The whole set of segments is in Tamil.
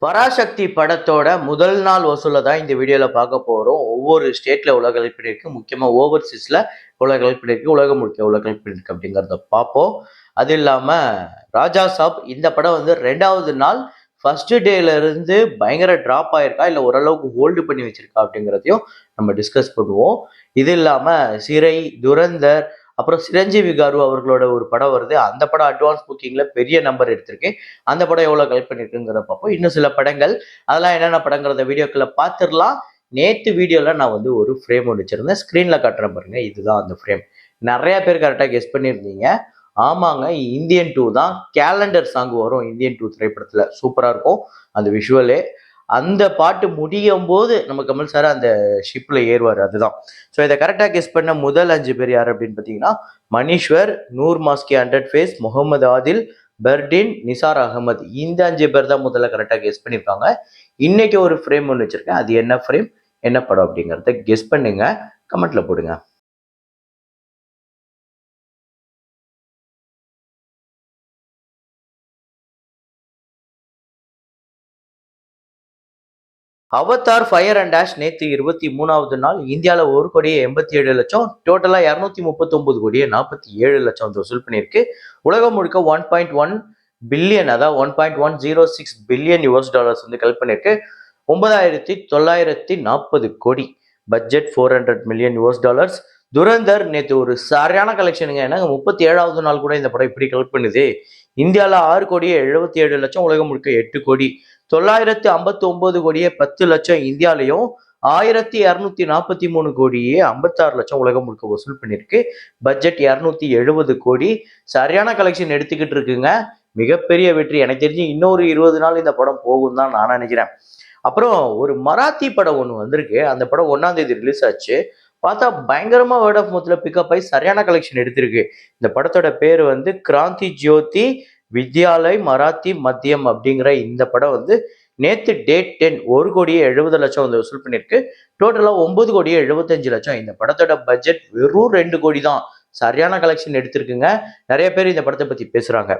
பராசக்தி படத்தோட முதல் நாள் வசூலை தான் இந்த வீடியோல பார்க்க போறோம். ஒவ்வொரு ஸ்டேட்ல எவ்வளவு கலெக்ட் பண்ணிருக்கு, முக்கியமா ஓவர்சீஸ்ல எவ்வளவு கலெக்ட் பண்ணிருக்கு, உலகம் முழுக்க எவ்வளவு கலெக்ட் பண்ணிருக்கு அப்படிங்கிறத பார்ப்போம். அது இல்லாம ராஜா சாப் இந்த படம் வந்து 2வது நாள் ஃபர்ஸ்ட் டேல இருந்து பயங்கர டிராப் ஆயிருக்கா, இல்ல ஓரளவுக்கு ஹோல்டு பண்ணி வச்சிருக்கா அப்படிங்கிறதையும் நம்ம டிஸ்கஸ் பண்ணுவோம். இது இல்லாம சிறை, துரந்தர், அப்புறம் சிரஞ்சீவி காரு அவர்களோட ஒரு படம் வருது. அந்த படம் அட்வான்ஸ் புக்கிங்ல பெரிய நம்பர் எடுத்திருக்கு. அந்த படம் எவ்வளவு கலெக்ட் பண்ணிருக்குங்கிறத பார்ப்போம். இன்னும் சில படங்கள் அதெல்லாம் என்னென்ன படங்கிறத வீடியோக்குள்ள பார்த்துடலாம். நேத்து வீடியோல நான் வந்து ஒரு ஃப்ரேம் ஒன்று வச்சிருந்தேன். ஸ்கிரீன்ல காட்டுறேன் பாருங்க. இதுதான் அந்த ஃப்ரேம். நிறைய பேர் கரெக்டாக கெஸ் பண்ணியிருந்தீங்க. ஆமாங்க, இந்தியன் 2 தான். கேலண்டர் சாங் வரும் இந்தியன் 2 திரைப்படத்துல. சூப்பரா இருக்கும் அந்த விஷுவலே. அந்த பாட்டு முடியும் போது நம்ம கமல் சார் அந்த ஷிப்ல ஏறுவார். அதுதான். ஸோ இதை கரெக்டாக கெஸ் பண்ண முதல் 5 பேர் யார் அப்படின்னு பார்த்தீங்கன்னா, மணீஸ்வர், நூர் மாஸ்கி, 100 ஃபேஸ், முகமது ஆதில், பெர்டின், நிசார் அகமது. இந்த 5 பேர் தான் முதல்ல கரெக்டாக கெஸ் பண்ணியிருக்காங்க. இன்னைக்கு ஒரு ஃப்ரேம் ஒன்று வச்சிருக்கேன். அது என்ன ஃப்ரேம், என்ன படம் அப்படிங்கிறத கெஸ் பண்ணுங்க, கமெண்ட்ல போடுங்க. அவதார் ஃபயர் அண்ட் டேஷ் நேற்று 23வது நாள் இந்தியாவில் 1,87,00,000, டோட்டலாக 239,47,00,000 வந்து வசூல் பண்ணியிருக்கு. உலகம் முழுக்க 1.1 பில்லியன், அதாவது 1.106 பில்லியன் US டாலர்ஸ் வந்து கலெக்ட் பண்ணியிருக்கு. 9,940 கோடி. Budget 400 million US dollars. Durandhar நேற்று ஒரு சரியான கலெக்ஷனுங்க. ஏன்னா 37வது நாள் கூட இந்த படம் இப்படி கலெக்ட் பண்ணுது. இந்தியாவில் 6,77,00,000, உலகம் முழுக்க 8 கோடி. 959 கோடியே 10 லட்சம் இந்தியாலையும், 1243 கோடியே 56 லட்சம் உலகம் முழுக்க வசூல் பண்ணிருக்கு. பட்ஜெட் 270 கோடி. சரியான கலெக்ஷன் எடுத்துக்கிட்டு இருக்குங்க. மிகப்பெரிய வெற்றி. எனக்கு தெரிஞ்சு இன்னொரு 20 நாள் இந்த படம் போகும் தான் நான் நினைக்கிறேன். அப்புறம் ஒரு மராத்தி படம் ஒன்று வந்திருக்கு. அந்த படம் 1ஆம் தேதி ரிலீஸ் ஆச்சு. பார்த்தா பயங்கரமா வேர்ட் ஆஃப் மவுத்ல பிக்கப் ஆகி சரியான கலெக்ஷன் எடுத்திருக்கு. இந்த படத்தோட பேர் வந்து கிராந்தி ஜோதி வித்யாலய் மராத்தி மத்தியம் அப்படிங்கிற இந்த படம் வந்து நேத்து டேட் 10 1,70,00,000 வந்து வசூல் பண்ணிருக்கு. டோட்டலா 9,75,00,000. இந்த படத்தோட பட்ஜெட் வெறும் 2 கோடி தான். சரியான கலெக்ஷன் எடுத்திருக்குங்க. நிறைய பேர் இந்த படத்தை பத்தி பேசுறாங்க.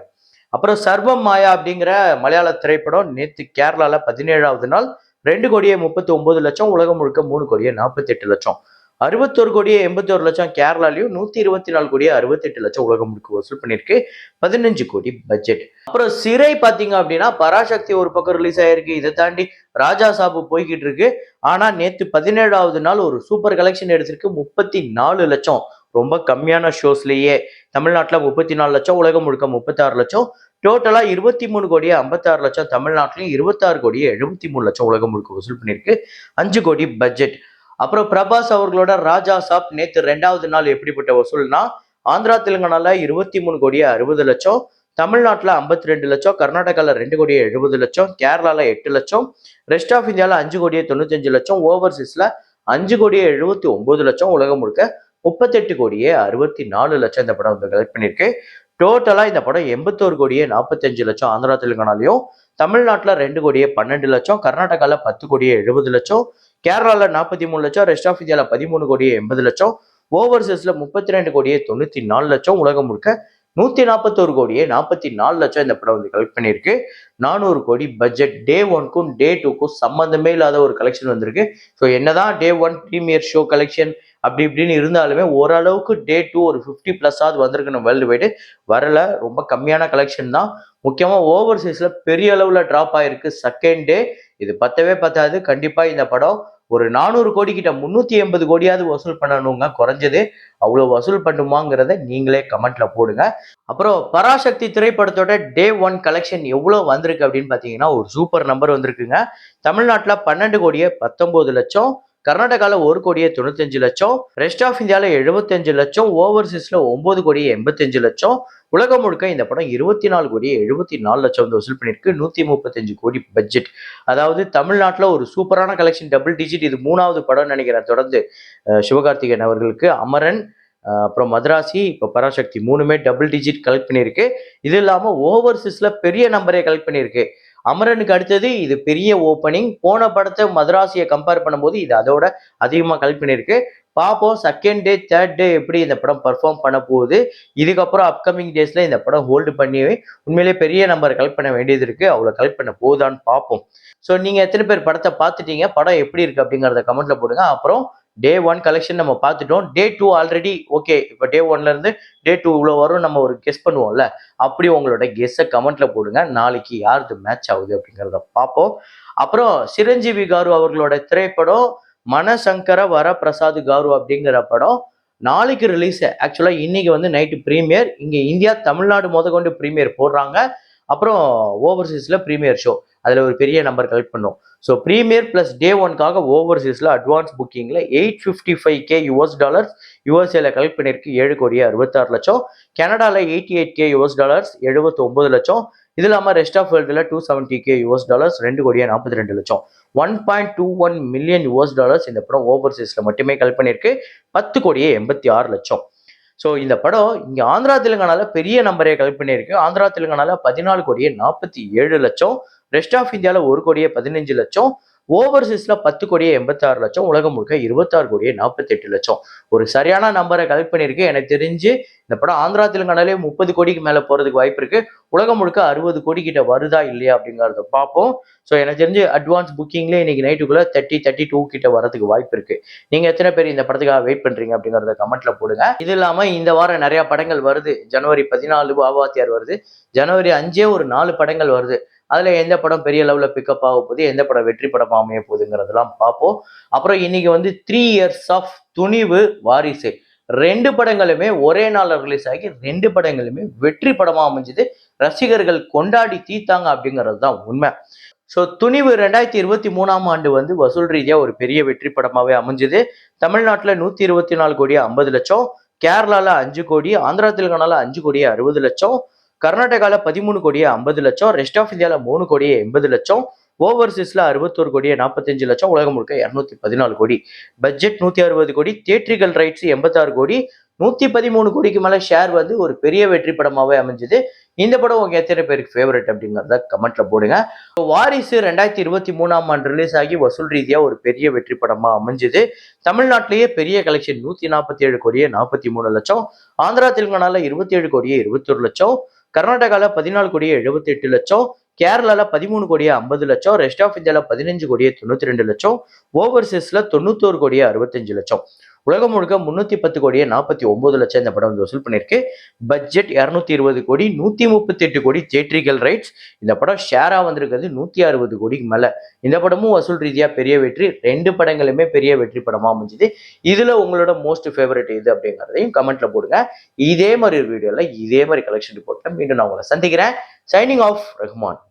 அப்புறம் சர்வம் மாயா அப்படிங்கிற மலையாள திரைப்படம் நேத்து கேரளால 17வது நாள் 2,39,00,000, உலகம் முழுக்க 3,48,00,000. 61,81,00,000 கேரளாலையும், 124,68,00,000 உலகம் முழுக்க வசூல் பண்ணிருக்கு. 15 கோடி பட்ஜெட். அப்புறம் சிறை பாத்தீங்க அப்படின்னா, பராசக்தி ஒரு பக்கம் ரிலீஸ் ஆயிருக்கு. இதை தாண்டி ராஜா சாபு போய்கிட்டு இருக்கு. ஆனா நேத்து 17வது நாள் ஒரு சூப்பர் கலெக்ஷன் எடுத்திருக்கு. 34 லட்சம். ரொம்ப கம்மியான ஷோஸ்லயே. தமிழ்நாட்டுல 34 லட்சம், உலகம் முழுக்க 36 லட்சம். டோட்டலா 23,56,00,000 தமிழ்நாட்டிலையும், 26,73,00,000 உலகம் முழுக்க வசூல் பண்ணிருக்கு. 5 கோடி பட்ஜெட். அப்புறம் பிரபாஸ் அவர்களோட ராஜா சாப் நேத்து 2வது நாள் எப்படிப்பட்ட வசூல்னா, ஆந்திரா தெலுங்கானால 23,60,00,000, தமிழ்நாட்டில் 52 லட்சம், கர்நாடகாவில் 2,70,00,000, கேரளால 8 லட்சம், ரெஸ்ட் ஆஃப் இந்தியாவில் 5,95,00,000, ஓவர்சீஸ்ல 5,79,00,000, உலகம் முழுக்க 38,64,00,000 இந்த படம் வந்து கலெக்ட் பண்ணியிருக்கு. டோட்டலா இந்த படம் 81,45,00,000 ஆந்திரா தெலுங்கானாலையும், தமிழ்நாட்டில் 2,12,00,000, கர்நாடகாவில் 10,70,00,000, கேரளால 43 லட்சம், ரெஸ்ட் ஆஃப் இந்தியாவில் 13,80,00,000, ஓவர்சீஸ்ல 32,94,00,000, உலகம் முழுக்க 141,44,00,000 இந்த படம் வந்து கலெக்ட் பண்ணியிருக்கு. 400 கோடி பட்ஜெட். டே 1க்கும் டே 2க்கும் சம்பந்தமே இல்லாத ஒரு கலெக்ஷன் வந்திருக்கு. ஸோ என்னதான் டே 1 ப்ரீமியர் ஷோ கலெக்ஷன் அப்படி இப்படின்னு இருந்தாலுமே ஓரளவுக்கு டே 2 ஒரு 50+ ஆகுது வந்திருக்கணும். வேர்ல்டு வைடு வரல. ரொம்ப கம்மியான கலெக்ஷன் தான். முக்கியமா ஓவர்சீஸ்ல பெரிய அளவுல டிராப் ஆயிருக்கு செகண்ட் டே. இது பத்தவே பத்தாது. கண்டிப்பா இந்த படம் ஒரு 400 கோடி கிட்ட 380 கோடியாவது வசூல் பண்ணணுங்க குறைஞ்சது. அவ்வளவு வசூல் பண்ணுமாங்கிறத நீங்களே கமெண்ட்ல போடுங்க. அப்புறம் பராசக்தி திரைப்படத்தோட டே 1 கலெக்ஷன் எவ்வளவு வந்திருக்கு அப்படின்னு பாத்தீங்கன்னா, ஒரு சூப்பர் நம்பர் வந்திருக்குங்க. தமிழ்நாட்டுல 12,19,00,000, கர்நாடகாவில் 1,95,00,000, ரெஸ்ட் ஆஃப் இந்தியாவில் 75 லட்சம், ஓவர்சீஸ்ல 9,85,00,000, உலகம் முழுக்க இந்த படம் 24,74,00,000 வந்து வசூல் பண்ணியிருக்கு. 135 கோடி பட்ஜெட். அதாவது தமிழ்நாட்டில் ஒரு சூப்பரான கலெக்ஷன், டபுள் டிஜிட். இது 3வது படம் நினைக்கிறேன் தொடர்ந்து சிவகார்த்திகேயன் அவர்களுக்கு. அமரன், அப்புறம் மதராசி, இப்போ பராசக்தி 3மே டபுள் டிஜிட் கலெக்ட் பண்ணியிருக்கு. இது இல்லாமல் ஓவர்சீஸ்ல பெரிய நம்பரே கலெக்ட் பண்ணியிருக்கு. அமரனுக்கு அடுத்தது இது பெரிய ஓப்பனிங். போன படத்தை மதராசியை கம்பேர் பண்ணும்போது இது அதோட அதிகமாக கலெக்ட் பண்ணியிருக்கு. பார்ப்போம் செகண்ட் டே தேர்ட் டே எப்படி இந்த படம் பர்ஃபார்ம் பண்ண போகுது. இதுக்கப்புறம் அப்கமிங் டேஸ்ல இந்த படம் ஹோல்டு பண்ணி உண்மையிலேயே பெரிய நம்பர் கலெக்ட் பண்ண வேண்டியது இருக்கு. அவ்வளோ கலெக்ட் பண்ண போகுதான்னு பார்ப்போம். ஸோ நீங்க எத்தனை பேர் படத்தை பார்த்துட்டீங்க, படம் எப்படி இருக்கு அப்படிங்கிறத கமெண்ட்ல போடுங்க. அப்புறம் டே 1 கலெக்ஷன் நம்ம பார்த்துட்டோம். டே 2 ஆல்ரெடி ஓகே. இப்போ டே 1ல இருந்து டே 2 இவ்வளோ வரும் நம்ம ஒரு கெஸ் பண்ணுவோம்ல. அப்படி உங்களோட கெஸ்ஸை கமெண்ட்ல போடுங்க. நாளைக்கு யாருக்கு மேட்ச் ஆகுது அப்படிங்கிறத பார்ப்போம். அப்புறம் சிரஞ்சீவி காரு அவர்களோட திரைப்படம் மனசங்கர வரப்பிரசாத் காரு அப்படிங்கிற படம் நாளைக்கு ரிலீஸ். ஆக்சுவலா இன்னைக்கு வந்து நைட்டு ப்ரீமியர். இங்க இந்தியா தமிழ்நாடு முதற்கொண்டு ப்ரீமியர் போடுறாங்க. அப்புறம் ஓவர்சீஸ்ல ப்ரீமியர் ஷோ. அதுல ஒரு பெரிய நம்பர் கலெக்ட் பண்ணும். ஸோ ப்ரீமியர் பிளஸ் டே 1க்காக ஓவர்சீஸ்ல அட்வான்ஸ் புக்கிங்ல $855K யூஎஸ்ஏல கலெக்ட் பண்ணிருக்கு 7,66,00,000. கனடால $88K 79,00,000. இது இல்லாமல் ரெஸ்ட் ஆஃப் வேர்ல்டுல $270K 2,42,00,000. 1.21 மில்லியன் இந்த படம் ஓவர்சீஸ்ல மட்டுமே கலெக்ட் பண்ணிருக்கு 10,86,00,000. ஸோ இந்த படம் இங்க ஆந்திரா தெலுங்கானால பெரிய நம்பரை கலெக்ட் பண்ணியிருக்கு. ஆந்திரா தெலுங்கானால 14,47,00,000. ரெஸ்ட் ஆஃப் இந்தியாவில் 1,15,00,000. ஓவர்சீஸ்ல 10,86,00,000. உலகம் முழுக்க 26,48,00,000. ஒரு சரியான நம்பரை கலெக்ட் பண்ணியிருக்கு. எனக்கு தெரிஞ்சு இந்த படம் ஆந்திரா தெலுங்கானாலே 30 கோடிக்கு மேல போறதுக்கு வாய்ப்பு இருக்கு. உலகம் முழுக்க 60 கோடி கிட்ட வருதா இல்லையா அப்படிங்கறத பார்ப்போம். ஸோ எனக்கு தெரிஞ்சு அட்வான்ஸ் புக்கிங்ல இன்னைக்கு நைட்டுக்குள்ள 32 கிட்ட வரதுக்கு வாய்ப்பு இருக்கு. நீங்க எத்தனை பேர் இந்த படத்துக்காக வெயிட் பண்றீங்க அப்படிங்கறத கமெண்ட்ல போடுங்க. இது இல்லாம இந்த வாரம் நிறைய படங்கள் வருது. ஜனவரி 14 வாவாத்தியார் வருது. ஜனவரி 5 ஒரு 4 படங்கள் வருது. அதுல எந்த படம் பெரிய லெவல்ல பிக்கப் ஆக போகுது, எந்த படம் வெற்றி படமா அமைய போகுதுங்கிறதெல்லாம் பார்ப்போம். அப்புறம் இன்னைக்கு வந்து 3 இயர்ஸ் ஆஃப் துணிவு வாரிசு 2 படங்களுமே ஒரே நாள்ல ரிலீஸ் ஆகி 2 படங்களுமே வெற்றி படமா அமைஞ்சது. ரசிகர்கள் கொண்டாடி தீத்தாங்க அப்படிங்கிறது தான் உண்மை. ஸோ துணிவு 2023ஆம் ஆண்டு வந்து வசூல் ரீதியா ஒரு பெரிய வெற்றி படமாவே அமைஞ்சது. தமிழ்நாட்டில் 124 கோடி 50,00,000, கேரளால 5 கோடி, ஆந்திரா தெலுங்கானால 5 கோடி 60,00,000, கர்நாடகால 13 கோடி 50,00,000, ரெஸ்ட் ஆஃப் இந்தியால 3 கோடி 80,00,000, ஓவர்சீஸ்ல 61 கோடி 45,00,000, உலகம் முழுக்க 214 கோடி. பட்ஜெட் 160 கோடி, தியேட்ரிக்கல் ரைட்ஸ் 86 கோடி, 113 கோடிக்கு மேல ஷேர் வந்து ஒரு பெரிய வெற்றி படமாவே அமைஞ்சது. இந்த படம் உங்க எத்தனை பேருக்கு ஃபேவரட் அப்படிங்கிறத கமெண்ட்ல போடுங்க. வாரிசு 2023ஆம் ஆண்டு ரிலீஸ் ஆகி வசூல் ரீதியா ஒரு பெரிய வெற்றி படமா அமைஞ்சது. தமிழ்நாட்டிலேயே பெரிய கலெக்ஷன் 147 கோடியே 43,00,000, ஆந்திரா தெலுங்கானால 27 கோடியே 21,00,000, கர்நாடகால 14 கோடியே 78,00,000, கேரளால 13 கோடியே 50,00,000, ரெஸ்ட் ஆஃப் இந்தியால 15 கோடியே 92,00,000, ஓவர்சீஸ்ல 91 கோடியே 65,00,000. உலகம் முழுக்க 310 கோடியே 49,00,000 இந்த படம் வந்து வசூல் பண்ணிருக்கு. பட்ஜெட் 220 கோடி, 138 கோடி தியேட்ரிக்கல் ரைட்ஸ். இந்த படம் ஷேரா வந்திருக்கிறது 160 கோடிக்கு மேல. இந்த படமும் வசூல் ரீதியா பெரிய வெற்றி. 2 படங்களுமே பெரிய வெற்றி படமா அமைஞ்சது. இதுல உங்களோட மோஸ்ட் ஃபேவரட் எது அப்படிங்கிறதையும் கமெண்ட்ல போடுங்க. இதே மாதிரி ஒரு வீடியோல இதே மாதிரி கலெக்ஷன் ரிப்போர்ட்ல மீண்டும் நான் உங்களை சந்திக்கிறேன். Signing off Rahman.